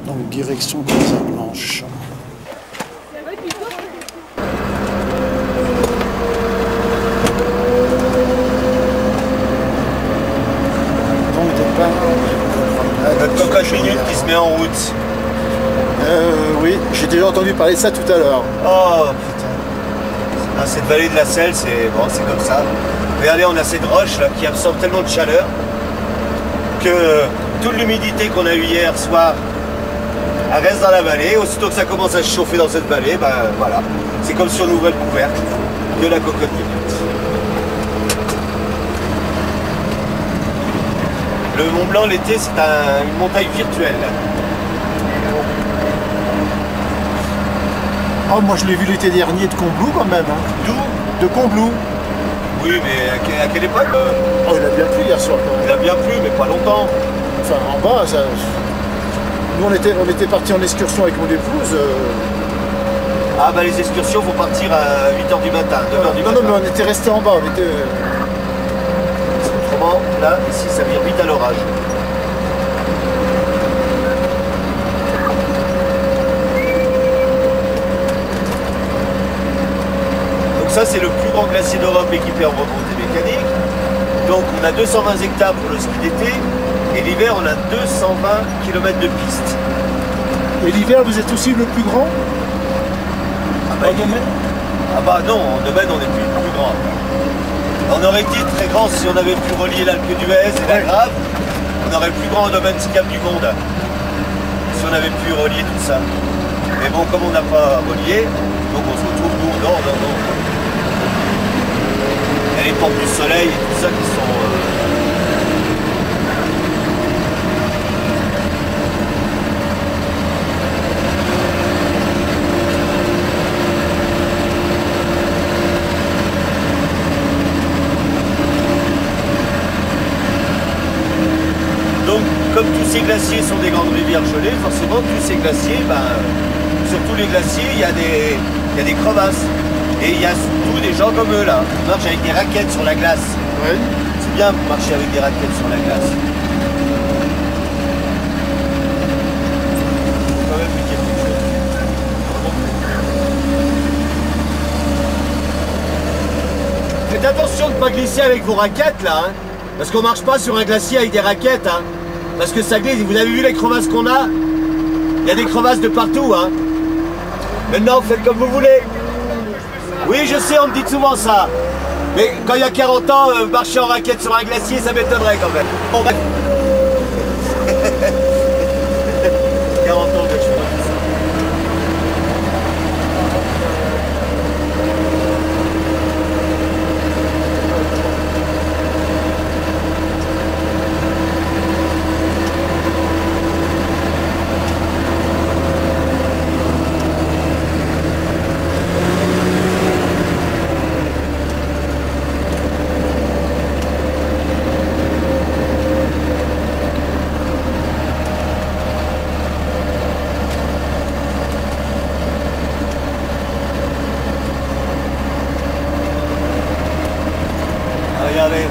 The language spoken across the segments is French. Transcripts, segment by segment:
Donc direction Casablanche. Donc départ. Notre cocotte minute qui se met en route. Oui, j'ai déjà entendu parler de ça tout à l'heure. Oh putain. Ah, cette vallée de la Selle, c'est bon, c'est comme ça. Regardez, on a cette roche là qui absorbe tellement de chaleur que toute l'humidité qu'on a eue hier soir, elle reste dans la vallée. Aussitôt que ça commence à se chauffer dans cette vallée, ben voilà. C'est comme si on ouvrait le couvercle de la cocotte minute. Le Mont Blanc l'été, c'est une montagne virtuelle. Oh, moi je l'ai vu l'été dernier de Combloux quand même. Hein. D'où? De Combloux. Oui, mais à quelle époque Oh, il a bien plu hier soir quand même. Il a bien plu, mais pas longtemps. Enfin, en bas, ça... Nous on était partis en excursion avec mon épouse. Ah bah les excursions vont partir à 8h du matin, 9h du matin. Non, mais on était restés en bas, on était... Autrement, là, ici, ça vire vite à l'orage. Donc ça, c'est le plus grand glacier d'Europe équipé en remontée mécanique. Donc on a 220 hectares pour le ski d'été, et l'hiver, on a 220 km de piste. Et l'hiver, vous êtes aussi le plus grand? Ah bah non, en domaine, on est plus grand. On aurait été très grand si on avait pu relier l'Alpe d'Huez et la Grave. On aurait le plus grand domaine skiable du monde. Si on avait pu relier tout ça. Mais bon, comme on n'a pas relié, donc on se retrouve nous au nord. Il y a les portes du soleil et tout ça qui sont... Donc, comme tous ces glaciers sont des grandes rivières gelées, forcément, tous ces glaciers, sur tous les glaciers, il y a des crevasses. Et il y a surtout des gens comme eux, là, qui marchent avec des raquettes sur la glace. Oui. C'est bien de marcher avec des raquettes sur la glace. Quand même piquer plus chaud. Faites attention de ne pas glisser avec vos raquettes, là, hein, parce qu'on marche pas sur un glacier avec des raquettes, hein. Parce que ça glisse, vous avez vu les crevasses qu'on a? Il y a des crevasses de partout, hein. Maintenant, faites comme vous voulez. Oui, je sais, on me dit souvent ça. Mais quand il y a 40 ans, marcher en raquette sur un glacier, ça m'étonnerait quand même. Bon, bref. 40 ans que je fais tout ça. Regardez.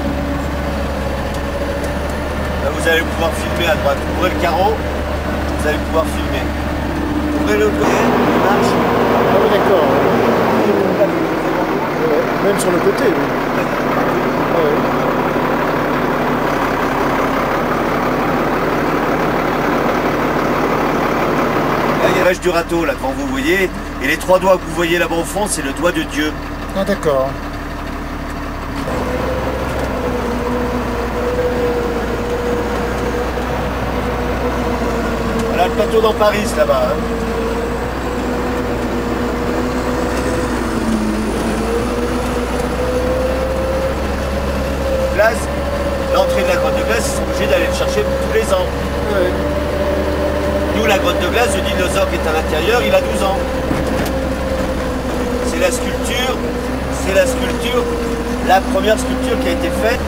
Là, vous allez pouvoir filmer à droite. Ouvrez le carreau, vous allez pouvoir filmer. Ouvrez l'autre côté, il marche. Ah oui, d'accord. Même sur le côté, oui. Ah, oui. Là, il y a l'âge du râteau, là, quand vous voyez. Et les trois doigts que vous voyez là-bas au fond, c'est le doigt de Dieu. Ah, d'accord. Voilà le plateau dans Paris, là-bas. Hein. Glace, l'entrée de la grotte de glace, ils sont obligés d'aller le chercher tous les ans. Oui. Nous, la grotte de glace, le dinosaure qui est à l'intérieur, il a 12 ans. C'est la première sculpture qui a été faite.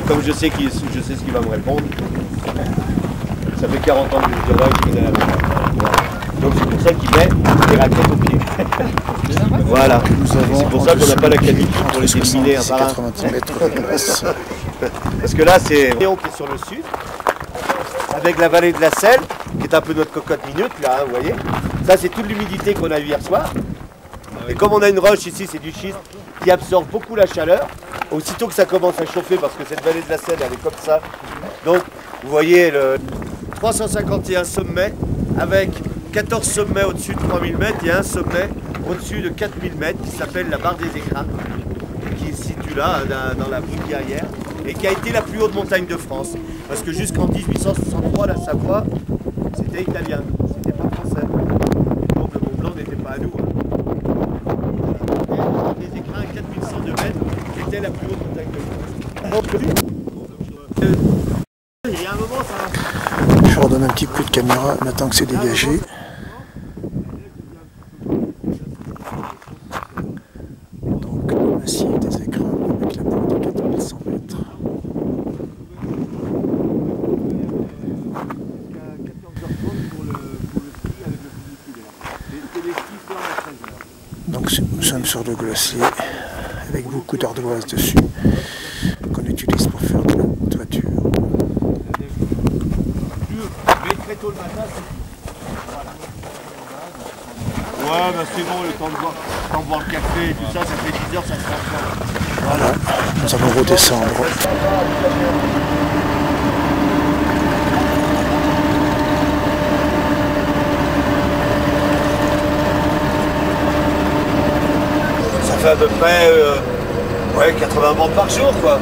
Comme je sais ce qu'il va me répondre. Ça fait 40 ans que je dirais que je connais la montagne. Voilà. Donc c'est pour ça qu'il met des raquettes au pied. Voilà. C'est pour ça qu'on n'a pas la canicule pour les défiler un par un. Parce que là c'est Léon qui est sur le sud, avec la vallée de la Selle, qui est un peu notre cocotte minute là, hein, vous voyez. Ça c'est toute l'humidité qu'on a eu hier soir. Et comme on a une roche ici, c'est du schiste qui absorbe beaucoup la chaleur. Aussitôt que ça commence à chauffer, parce que cette vallée de la Selle elle est comme ça. Donc vous voyez le 351 sommets avec 14 sommets au-dessus de 3000 mètres et un sommet au-dessus de 4000 mètres qui s'appelle la barre des Écrins, qui se situe là dans la voûte guerrière et qui a été la plus haute montagne de France. Parce que jusqu'en 1863, la Savoie, c'était italien, c'était pas français. Donc le Mont Blanc n'était pas à nous. La barre des Écrins à 4102 mètres était la plus haute montagne de France. Il y a un moment, ça... Je redonne un petit coup de caméra maintenant que c'est dégagé. Donc le massif des Écrins avec la pointe de 4100 mètres. Donc nous sommes sur le glacier avec beaucoup d'ardoises dessus qu'on utilise pour faire de la toiture. Très tôt le matin, ouais, bah c'est bon, le temps de boire le café et tout ça, ça fait 10 heures, ça se fait. Voilà, nous allons redescendre. Ça fait à peu près 80 bornes par jour, quoi.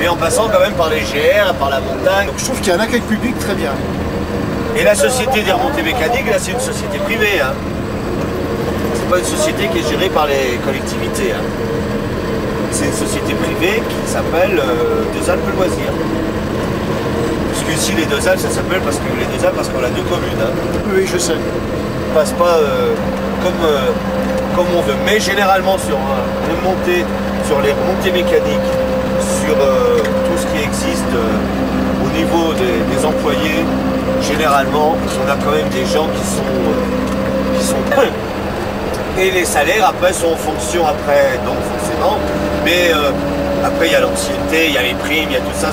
Et en passant quand même par les GR, par la montagne. Donc je trouve qu'il y a un accueil public très bien. Et la société des remontées mécaniques, là, c'est une société privée. Hein. C'est pas une société qui est gérée par les collectivités. Hein. C'est une société privée qui s'appelle Deux Alpes Loisirs. Parce que ici, les Deux Alpes, ça s'appelle parce qu'on a deux communes. Hein. Oui, je sais. On passe pas comme on veut. Mais généralement, sur les remontées mécaniques, sur tout ce qui existe au niveau des employés, généralement, on a quand même des gens qui sont et les salaires après sont en fonction après, donc forcément, mais après il y a l'ancienneté, il y a les primes, il y a tout ça,